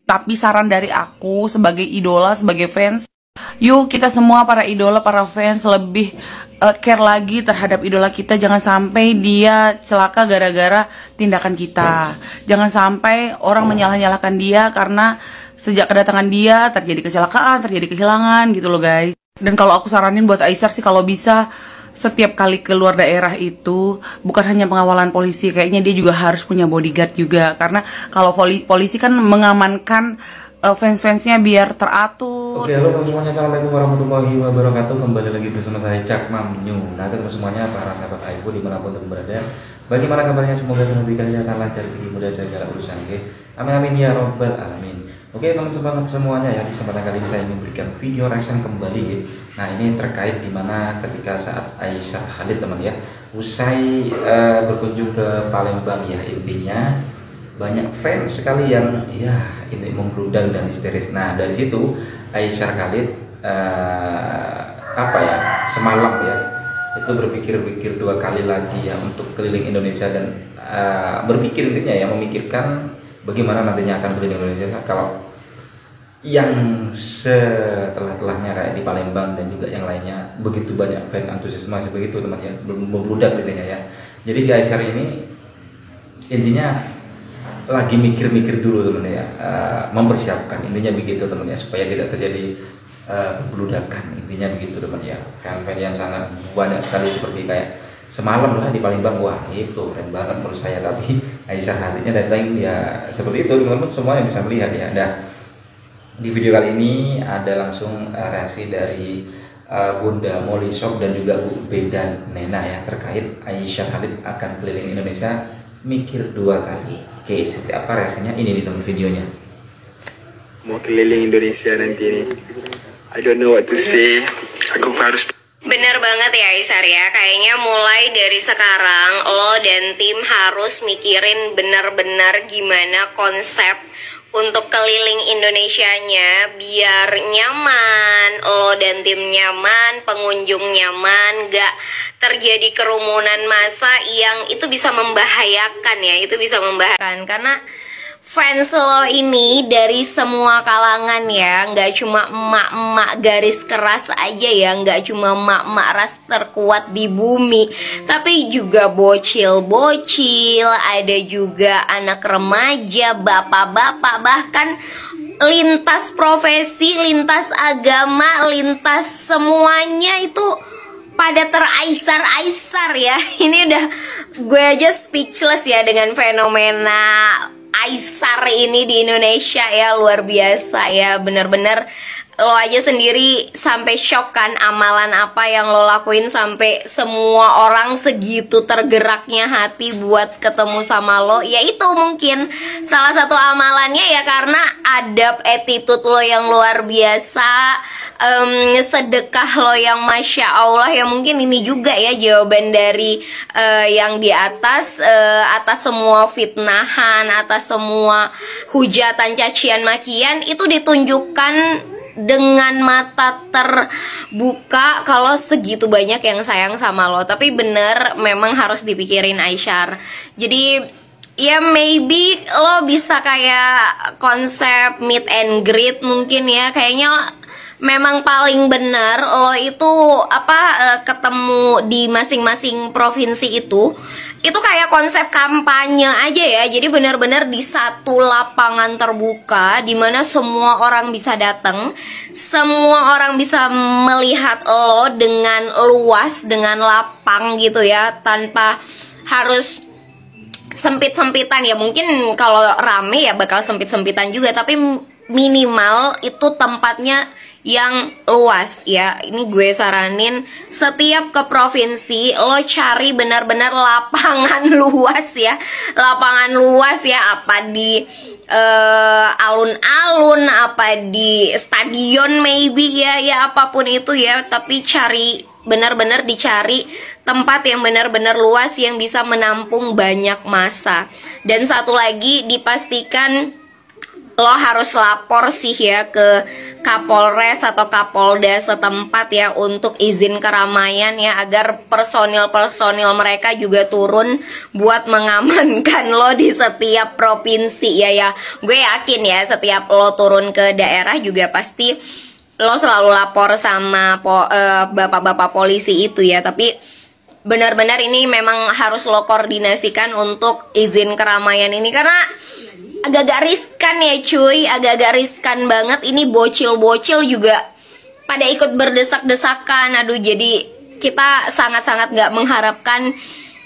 Tapi saran dari aku sebagai idola, sebagai fans, yuk kita semua para idola, para fans lebih care lagi terhadap idola kita. Jangan sampai dia celaka gara-gara tindakan kita. Jangan sampai orang menyalah-nyalahkan dia karena sejak kedatangan dia terjadi kecelakaan, terjadi kehilangan gitu loh guys. Dan kalau aku saranin buat Aisyar sih, kalau bisa setiap kali keluar daerah itu bukan hanya pengawalan polisi, kayaknya dia juga harus punya bodyguard juga. Karena kalau polisi kan mengamankan fans-fansnya biar teratur. Oke, halo teman semuanya, assalamualaikum warahmatullahi wabarakatuh. Kembali lagi bersama saya Cak Mamnyu. Nah, teman semuanya, para sahabat Aibu dimanapun teman berada, bagaimana kabarnya? Semoga semua diberikan kesehatan, lancar, rezeki, mudah segala urusan. Amin amin ya robbal alamin. Oke teman semuanya ya, di kesempatan kali ini saya ingin memberikan video reaction kembali. Nah, ini terkait dimana ketika saat Aisyah Khalid teman ya, usai berkunjung ke Palembang ya, intinya banyak fans sekali yang ya ini membludak dan histeris. Nah, dari situ Aisyah Khalid semalam ya itu berpikir dua kali lagi ya untuk keliling Indonesia dan berpikir intinya ya, memikirkan bagaimana nantinya akan keliling Indonesia kalau yang setelah-telahnya kayak di Palembang dan juga yang lainnya begitu banyak fans antusiasme begitu teman ya, membludak intinya ya. Jadi si Aisyah ini intinya lagi mikir-mikir dulu teman ya, mempersiapkan intinya begitu teman ya, supaya tidak terjadi pembludakan intinya begitu teman ya. Fan-fan yang sangat banyak sekali seperti kayak semalam lah di Palembang, wah itu keren banget menurut saya. Tapi Aisyah Khalidnya datang ya seperti itu teman-teman semua yang bisa melihat ya. Dan di video kali ini ada langsung reaksi dari Bunda Molly Shop dan juga Bu Bedan Nena ya, terkait Aisyah Khalid akan keliling Indonesia mikir dua kali. Oke, seperti apa reaksinya? Ini di teman videonya. Mau keliling Indonesia nanti ini, I don't know what to say. Aku harus. Bener banget ya Aisyah ya, kayaknya mulai dari sekarang lo dan tim harus mikirin benar-benar gimana konsep untuk keliling Indonesianya biar nyaman, lo dan tim nyaman, pengunjung nyaman, gak terjadi kerumunan massa yang itu bisa membahayakan ya, itu bisa membahayakan karena fans lo ini dari semua kalangan ya, nggak cuma emak-emak garis keras aja ya, nggak cuma emak-emak ras terkuat di bumi, tapi juga bocil-bocil, ada juga anak remaja, bapak-bapak, bahkan lintas profesi, lintas agama, lintas semuanya itu pada teraisar-aisar ya. Ini udah gue aja speechless ya dengan fenomena Aisar ini di Indonesia ya, luar biasa ya, bener-bener lo aja sendiri sampai shock kan amalan apa yang lo lakuin sampai semua orang segitu tergeraknya hati buat ketemu sama lo. Ya itu mungkin salah satu amalannya ya karena adab attitude lo yang luar biasa, sedekah lo yang masya Allah ya. Mungkin ini juga ya jawaban dari yang di atas, atas semua fitnahan, atas semua hujatan, cacian, makian itu ditunjukkan dengan mata terbuka kalau segitu banyak yang sayang sama lo. Tapi bener memang harus dipikirin Aisyah. Jadi ya maybe lo bisa kayak konsep meet and greet mungkin ya. Kayaknya memang paling bener lo itu ketemu di masing-masing provinsi itu kayak konsep kampanye aja ya. Jadi benar-benar di satu lapangan terbuka dimana semua orang bisa datang, semua orang bisa melihat lo dengan luas, dengan lapang gitu ya, tanpa harus sempit-sempitan ya. Mungkin kalau rame ya bakal sempit-sempitan juga, tapi minimal itu tempatnya yang luas ya. Ini gue saranin setiap ke provinsi lo cari benar-benar lapangan luas ya, lapangan luas ya, apa di alun-alun, apa di stadion maybe ya, apapun itu ya, tapi cari benar-benar, dicari tempat yang benar-benar luas yang bisa menampung banyak massa. Dan satu lagi, dipastikan lo harus lapor sih ya ke Kapolres atau Kapolda setempat ya untuk izin keramaian ya, agar personil-personil mereka juga turun buat mengamankan lo di setiap provinsi ya. Gue yakin ya setiap lo turun ke daerah juga pasti lo selalu lapor sama bapak-bapak polisi itu ya. Tapi benar-benar ini memang harus lo koordinasikan untuk izin keramaian ini, karena agak-agak riskan ya cuy, agak-agak riskan banget. Ini bocil-bocil juga pada ikut berdesak-desakan. Aduh, jadi kita sangat-sangat gak mengharapkan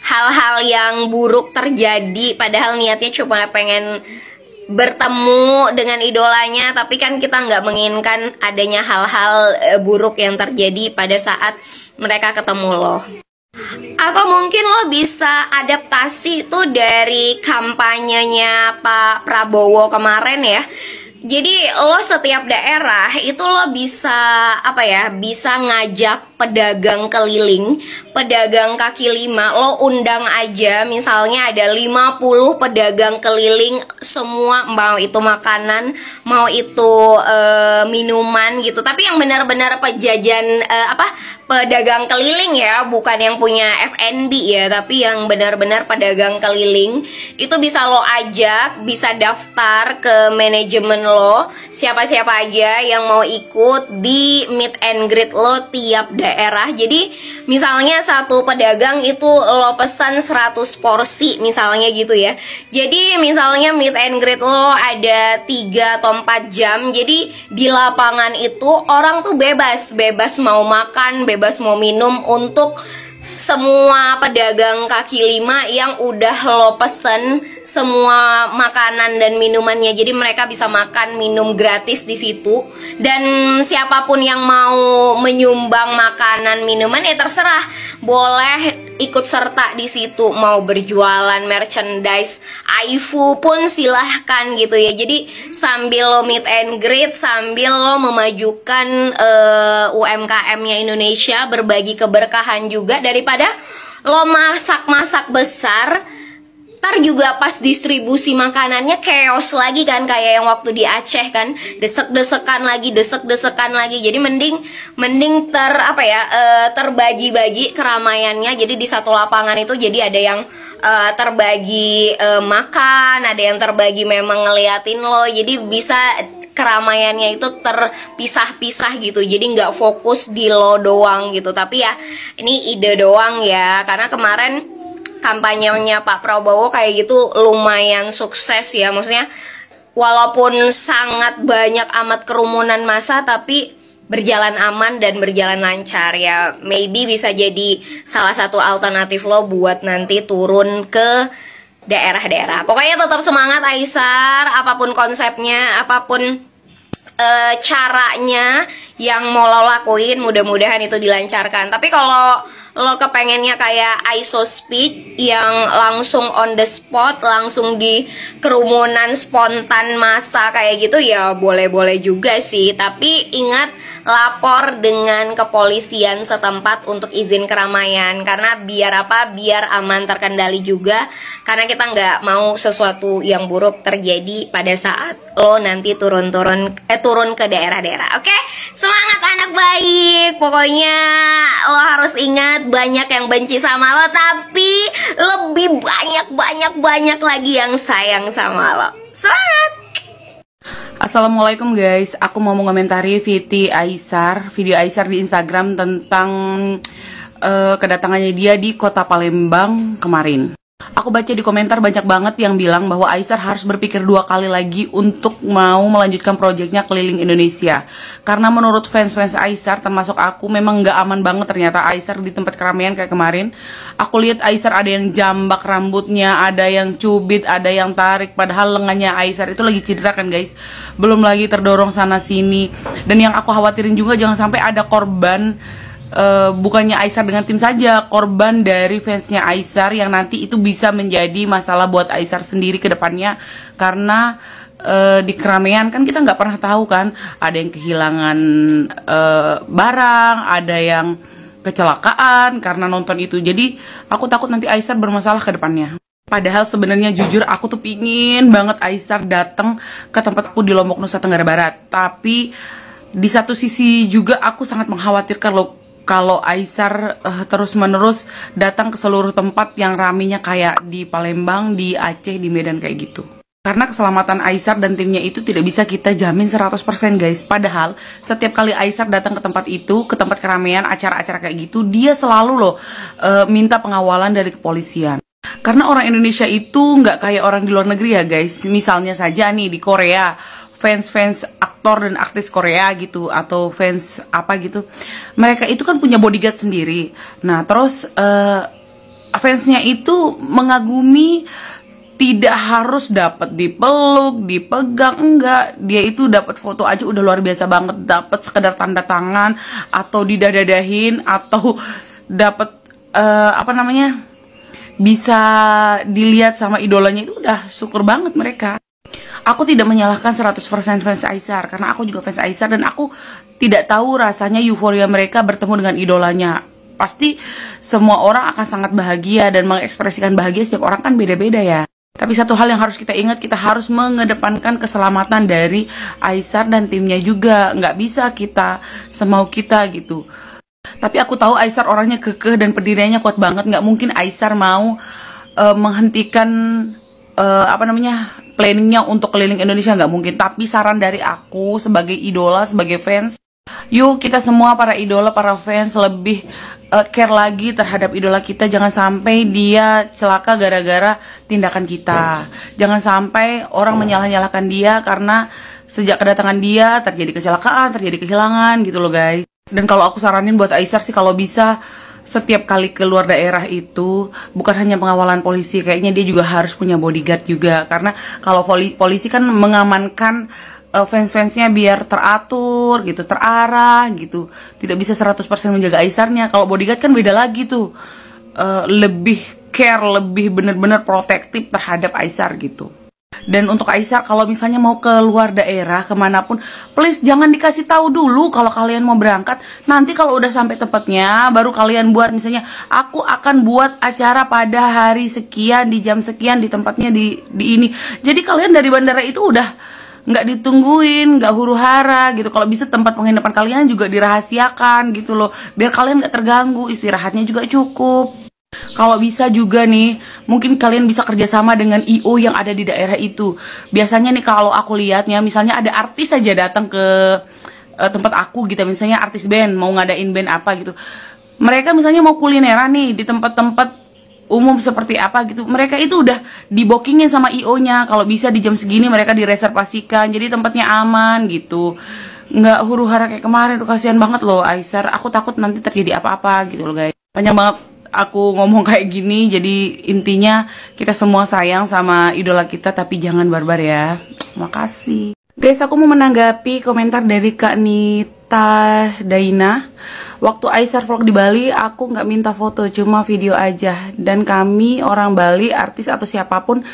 hal-hal yang buruk terjadi, padahal niatnya cuma pengen bertemu dengan idolanya. Tapi kan kita nggak menginginkan adanya hal-hal buruk yang terjadi pada saat mereka ketemu lo. Atau mungkin lo bisa adaptasi tuh dari kampanyenya Pak Prabowo kemarin ya. Jadi lo setiap daerah itu lo bisa bisa ngajak pedagang keliling, pedagang kaki lima, lo undang aja, misalnya ada 50 pedagang keliling, semua mau itu makanan, mau itu minuman gitu. Tapi yang benar-benar pejajan pedagang keliling ya, bukan yang punya F&B ya, tapi yang benar-benar pedagang keliling. Itu bisa lo ajak, bisa daftar ke manajemen lo, siapa-siapa aja yang mau ikut di meet and greet lo tiap daerah. Jadi misalnya satu pedagang itu lo pesan 100 porsi misalnya gitu ya. Jadi misalnya meet and greet lo ada 3 atau 4 jam. Jadi di lapangan itu orang tuh bebas mau makan, bebas mau minum untuk semua pedagang kaki lima yang udah lo pesen semua makanan dan minumannya. Jadi mereka bisa makan minum gratis di situ. Dan siapapun yang mau menyumbang makanan minuman ya terserah, boleh ikut serta di situ, mau berjualan merchandise AIFU pun silahkan gitu ya. Jadi sambil lo meet and greet, sambil lo memajukan UMKM-nya Indonesia, berbagi keberkahan juga, daripada lo masak-masak besar ntar juga pas distribusi makanannya chaos lagi kan, kayak yang waktu di Aceh kan, desek-desekan lagi. Jadi mending terbagi-bagi keramaiannya. Jadi di satu lapangan itu jadi ada yang terbagi makan, ada yang terbagi memang ngeliatin lo. Jadi bisa keramaiannya itu terpisah-pisah gitu, jadi nggak fokus di lo doang gitu. Tapi ya ini ide doang ya, karena kemarin kampanyenya Pak Prabowo kayak gitu lumayan sukses ya. Maksudnya walaupun sangat banyak amat kerumunan massa, tapi berjalan aman dan berjalan lancar ya. Maybe bisa jadi salah satu alternatif lo buat nanti turun ke daerah-daerah. Pokoknya tetap semangat Aisar, apapun konsepnya, apapun caranya yang mau lo lakuin, mudah-mudahan itu dilancarkan. Tapi kalau lo kepengennya kayak ISO speed yang langsung on the spot, langsung di kerumunan spontan massa kayak gitu ya boleh-boleh juga sih. Tapi ingat, lapor dengan kepolisian setempat untuk izin keramaian, karena biar aman, terkendali juga. Karena kita nggak mau sesuatu yang buruk terjadi pada saat lo nanti turun ke daerah-daerah. Oke? Semangat anak baik. Pokoknya lo harus ingat, banyak yang benci sama lo, tapi lebih banyak lagi yang sayang sama lo. Semangat. Assalamualaikum guys, aku mau mengomentari video Aisar di Instagram tentang kedatangannya dia di kota Palembang kemarin. Aku baca di komentar banyak banget yang bilang bahwa Aisar harus berpikir 2 kali lagi untuk mau melanjutkan proyeknya keliling Indonesia. Karena menurut fans-fans Aisar, termasuk aku, memang nggak aman banget ternyata Aisar di tempat keramaian kayak kemarin. Aku lihat Aisar ada yang jambak rambutnya, ada yang cubit, ada yang tarik. Padahal lengannya Aisar itu lagi cedera kan guys. Belum lagi terdorong sana sini. Dan yang aku khawatirin juga jangan sampai ada korban, bukannya Aisar dengan tim saja, korban dari fansnya Aisar yang nanti itu bisa menjadi masalah buat Aisar sendiri ke depannya. Karena di keramaian kan kita nggak pernah tahu kan, ada yang kehilangan barang, ada yang kecelakaan karena nonton itu. Jadi aku takut nanti Aisar bermasalah ke depannya. Padahal sebenarnya jujur aku tuh pingin banget Aisar datang ke tempat aku di Lombok, Nusa Tenggara Barat. Tapi Di satu sisi juga aku sangat mengkhawatirkan loh kalau Aisar terus-menerus datang ke seluruh tempat yang ramenya kayak di Palembang, di Aceh, di Medan kayak gitu. Karena keselamatan Aisar dan timnya itu tidak bisa kita jamin 100% guys. Padahal setiap kali Aisar datang ke tempat itu, ke tempat keramaian, acara-acara kayak gitu, dia selalu loh minta pengawalan dari kepolisian. Karena orang Indonesia itu nggak kayak orang di luar negeri ya guys. Misalnya saja nih di Korea, fans aktor dan artis Korea gitu, atau fans apa gitu, mereka itu kan punya bodyguard sendiri. Nah terus fansnya itu mengagumi, tidak harus dapat dipeluk, dipegang, enggak. Dia itu dapat foto aja udah luar biasa banget, dapat sekedar tanda tangan atau didadadahin atau dapat bisa dilihat sama idolanya, itu udah syukur banget mereka. Aku tidak menyalahkan 100% fans Aisar, karena aku juga fans Aisar dan aku tidak tahu rasanya euforia mereka bertemu dengan idolanya. Pasti semua orang akan sangat bahagia dan mengekspresikan bahagia, setiap orang kan beda-beda ya. Tapi satu hal yang harus kita ingat, kita harus mengedepankan keselamatan dari Aisar dan timnya juga. Nggak bisa kita semau kita gitu. Tapi aku tahu Aisar orangnya kekeh dan pendiriannya kuat banget. Nggak mungkin Aisar mau menghentikan planningnya untuk keliling Indonesia, nggak mungkin. Tapi saran dari aku sebagai idola, sebagai fans, yuk kita semua para idola, para fans lebih care lagi terhadap idola kita. Jangan sampai dia celaka gara-gara tindakan kita. Jangan sampai orang menyalah-nyalahkan dia karena sejak kedatangan dia terjadi kecelakaan, terjadi kehilangan gitu loh guys. Dan kalau aku saranin buat Aisar sih, kalau bisa setiap kali keluar daerah itu bukan hanya pengawalan polisi, kayaknya dia juga harus punya bodyguard juga. Karena kalau polisi kan mengamankan fans-fansnya biar teratur gitu, terarah gitu, tidak bisa 100% menjaga Aisarnya. Kalau bodyguard kan beda lagi tuh, lebih care, lebih bener-bener protektif terhadap Aisar gitu. Dan untuk Aisar, kalau misalnya mau keluar daerah kemanapun, please jangan dikasih tahu dulu kalau kalian mau berangkat. Nanti kalau udah sampai tempatnya baru kalian buat, misalnya aku akan buat acara pada hari sekian, di jam sekian, di tempatnya di ini. Jadi kalian dari bandara itu udah nggak ditungguin, nggak huru-hara gitu. Kalau bisa tempat penginapan kalian juga dirahasiakan gitu loh, biar kalian nggak terganggu, istirahatnya juga cukup. Kalau bisa juga nih, mungkin kalian bisa kerjasama dengan IO yang ada di daerah itu. Biasanya nih kalau aku lihatnya, misalnya ada artis aja datang ke tempat aku gitu, misalnya artis band, mau ngadain band apa gitu. Mereka misalnya mau kulineran nih di tempat-tempat umum seperti apa gitu, mereka itu udah dibookingin sama IO-nya. Kalau bisa di jam segini mereka direservasikan, jadi tempatnya aman gitu, nggak huru-hara kayak kemarin tuh. Kasihan banget loh Aisar, aku takut nanti terjadi apa-apa gitu loh guys. Panjang banget aku ngomong kayak gini, jadi intinya kita semua sayang sama idola kita, tapi jangan barbar ya. Makasih guys. Aku mau menanggapi komentar dari Kak Nita Daina. Waktu Aisar vlog di Bali, aku nggak minta foto, cuma video aja. Dan kami orang Bali, artis atau siapapun,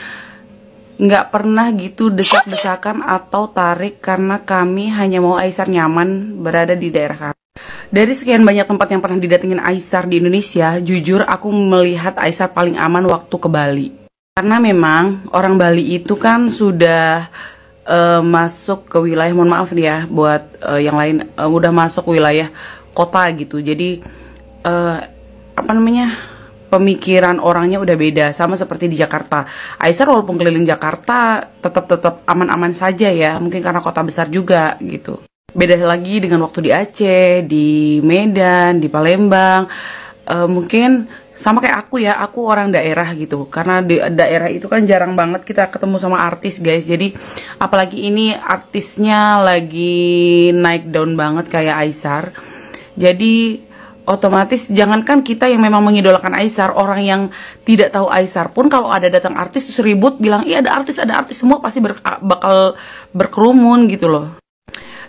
nggak pernah gitu desak-desakan atau tarik, karena kami hanya mau Aisar nyaman berada di daerah kami. Dari sekian banyak tempat yang pernah didatengin Aisar di Indonesia, jujur aku melihat Aisar paling aman waktu ke Bali. Karena memang orang Bali itu kan sudah masuk ke wilayah, mohon maaf nih ya buat yang lain, udah masuk wilayah kota gitu. Jadi pemikiran orangnya udah beda, sama seperti di Jakarta. Aisar walaupun keliling Jakarta tetap aman-aman saja ya, mungkin karena kota besar juga gitu. Beda lagi dengan waktu di Aceh, di Medan, di Palembang. Mungkin sama kayak aku ya, aku orang daerah gitu. Karena di daerah itu kan jarang banget kita ketemu sama artis guys. Jadi apalagi ini artisnya lagi naik daun banget kayak Aisar. Jadi otomatis jangankan kita yang memang mengidolakan Aisar, orang yang tidak tahu Aisar pun kalau ada datang artis terus ribut bilang, iya ada artis, semua pasti bakal berkerumun gitu loh.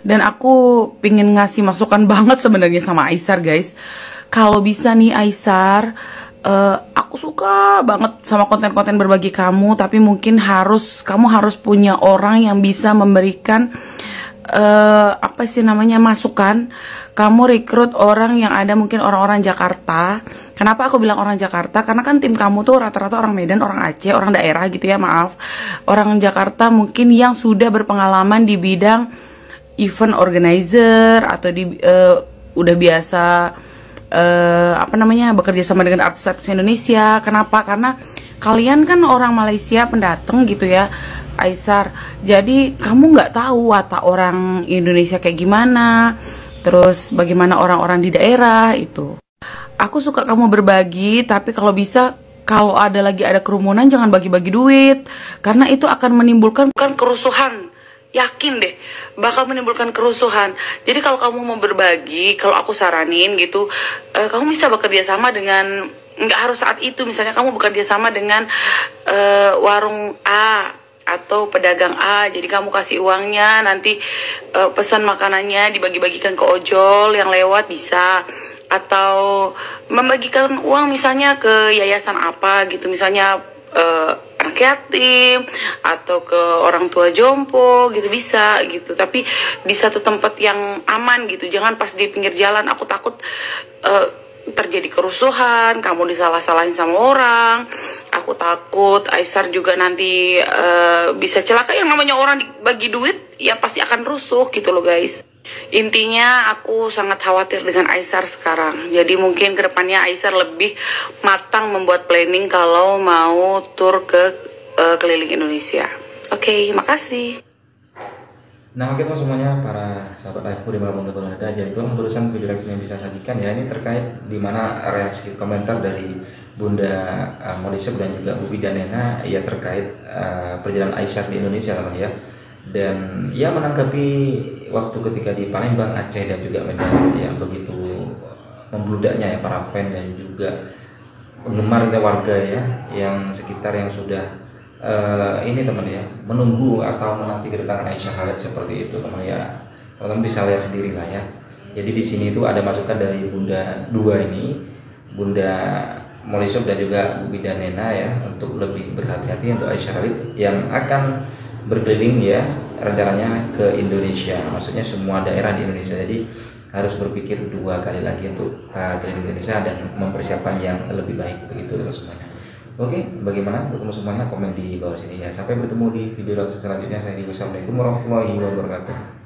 Dan aku pengen ngasih masukan banget sebenarnya sama Aisar guys. Kalau bisa nih Aisar, aku suka banget sama konten-konten berbagi kamu, tapi mungkin kamu harus punya orang yang bisa memberikan masukan. Kamu rekrut orang yang ada, mungkin orang-orang Jakarta. Kenapa aku bilang orang Jakarta? Karena kan tim kamu tuh rata-rata orang Medan, orang Aceh, orang daerah gitu ya, maaf. Orang Jakarta mungkin yang sudah berpengalaman di bidang event organizer atau udah biasa bekerja sama dengan artis-artis Indonesia. Kenapa? Karena kalian kan orang Malaysia pendatang gitu ya, Aisar. Jadi kamu nggak tahu watak orang Indonesia kayak gimana, terus bagaimana orang-orang di daerah itu. Aku suka kamu berbagi, tapi kalau bisa, kalau ada kerumunan jangan bagi-bagi duit, karena itu akan menimbulkan kerusuhan. Yakin deh, bakal menimbulkan kerusuhan. Jadi kalau kamu mau berbagi, kalau aku saranin gitu, kamu bisa bekerja sama dengan, nggak harus saat itu, misalnya kamu bekerja sama dengan warung A atau pedagang A, jadi kamu kasih uangnya, nanti pesan makanannya dibagi-bagikan ke ojol yang lewat bisa, atau membagikan uang misalnya ke yayasan apa gitu, misalnya anak yatim atau ke orang tua jompo gitu bisa gitu, tapi di satu tempat yang aman gitu, jangan pas di pinggir jalan. Aku takut terjadi kerusuhan, kamu disalah-salahin sama orang. Aku takut Aisar juga nanti bisa celaka. Yang namanya orang dibagi duit ya pasti akan rusuh gitu loh guys. Intinya aku sangat khawatir dengan Aisar sekarang. Jadi mungkin kedepannya Aisar lebih matang membuat planning kalau mau tur ke keliling Indonesia. Oke, makasih. Nah oke semuanya para sahabat Aifu dimanapun kalian berada, jadi itu barusan video reaksi yang bisa sajikan ya, ini terkait dimana reaksi komentar dari Bunda Molly Shop dan juga Bubi dan Nena ya terkait perjalanan Aisar di Indonesia teman ya. Dan ia menanggapi waktu ketika di Palembang, Aceh dan juga Medan yang begitu membludaknya ya para fan dan juga penggemar warga ya yang sekitar yang sudah ini teman ya menunggu atau menanti kedatangan Aisyah Khalid seperti itu teman ya. Teman bisa lihat sendiri lah ya. Jadi di sini itu ada masukan dari Bunda dua ini, Bunda Molly Shop dan juga Bubi dan Nena ya, untuk lebih berhati-hati untuk Aisyah Khalid yang akan berkeliling ya rencananya ke Indonesia, maksudnya semua daerah di Indonesia. Jadi harus berpikir dua kali lagi untuk keliling Indonesia dan mempersiapkan yang lebih baik begitu terus semuanya. Oke, bagaimana bertemu semuanya, komen di bawah sini ya. Sampai bertemu di video selanjutnya. Saya Assalamualaikum warahmatullahi wabarakatuh.